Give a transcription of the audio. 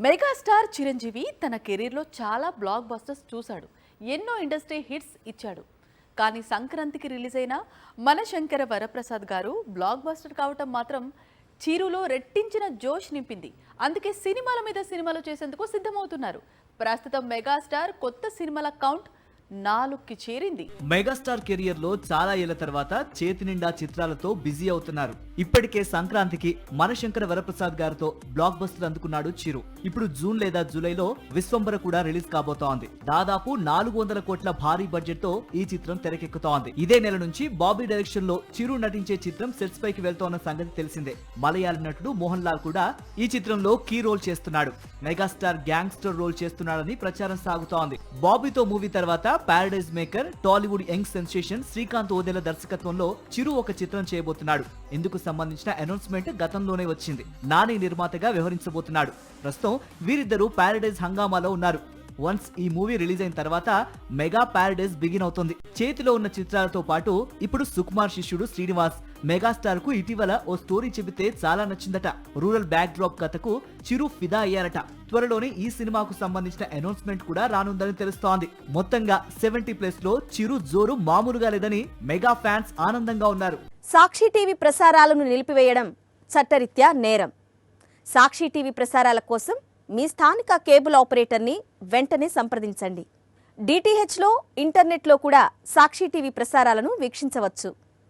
Megastar Chiranjeevi తన కెరీర్లో చాలా బ్లాక్ బస్టర్స్ చూశాడు. ఎన్నో ఇండస్ట్రీ హిట్స్ ఇచ్చాడు. కానీ సంక్రాంతికి రిలీజ్ అయిన మనశంకర వరప్రసాద్ గారు బ్లాక్ బస్టర్ కావటం మాత్రం చిరులో రెట్టించిన జోష్ నింపింది. అందుకే సినిమాల మీద సినిమాలు చేసేందుకు సిద్ధమవుతున్నారు. ప్రస్తుతం మెగాస్టార్ కొత్త సినిమాల కౌంట్ 4కి చేరింది. మెగాస్టార్ కెరియర్ లో చాలా ఏళ్ల తర్వాత చేతి నిండా చిత్రాలతో బిజీ అవుతున్నారు. ఇప్పటికే సంక్రాంతికి మనశంకర వరప్రసాద్ గారితో బ్లాక్ బస్టర్ అందుకున్నాడు చిరు. ఇప్పుడు జూన్ లేదా జూలైలో విశ్వంబర కూడా రిలీజ్ కాబోతోంది. దాదాపు 400 కోట్ల భారీ బడ్జెట్ తో ఈ చిత్రం తెరకెక్కుతోంది. ఇదే నెల నుంచి బాబీ డైరెక్షన్ లో చిరు నటించే చిత్రం సెట్స్ పైకి వెళ్తోన్న సంగతి తెలిసిందే. మలయాళ నటుడు మోహన్ లాల్ కూడా ఈ చిత్రంలో కీ రోల్ చేస్తున్నాడు. మెగాస్టార్ గ్యాంగ్స్టర్ రోల్ చేస్తున్నాడని ప్రచారం సాగుతోంది. బాబీతో మూవీ తర్వాత paradise maker Tollywood young sensation Srikanth Odela దర్శకత్వంలో చిరు ఒక చిత్రం చేయబోతున్నాడు. ఇందుకు సంబంధించిన అనౌన్స్మెంట్ గతంలోనే వచ్చింది. నాని నిర్మాతగా వ్యవహరించబోతున్నాడు. ప్రస్తుతం వీరిద్దరూ పారడైజ్ హంగామాలో ఉన్నారు. వన్స్ ఈ మూవీ రిలీజ్ అయిన తర్వాత మెగా పారడైజ్ బిగిన్ అవుతుంది. చేతిలో ఉన్న చిత్రాలతో పాటు ఇప్పుడు సుకుమార్ శిష్యుడు శ్రీనివాస్ మెగాస్టార్ కు ఇటీవల ఓ స్టోరీ చెబితే చాలా నచ్చిందట. రూరల్ బ్యాక్ డ్రాప్ కథకు చిరు ఫిదా అయ్యారట. త్వరలోనే ఈ సినిమాకు సంబంధించిన అనౌన్స్మెంట్ కూడా రానుందని తెలుస్తోంది. మొత్తంగా 70+ లో చిరు జోరు మామూలుగా లేదని మెగా ఫ్యాన్స్ ఆనందంగా ఉన్నారు. సాక్షి టీవీ ప్రసారాలను నిలిపివేయడం చట్టరీత్యా నేరం. సాక్షి టీవీ ప్రసారాల కోసం మీ స్థానిక కేబుల్ ఆపరేటర్ని వెంటనే సంప్రదించండి. డిటిహెచ్లో, ఇంటర్నెట్లో కూడా సాక్షి టీవీ ప్రసారాలను వీక్షించవచ్చు.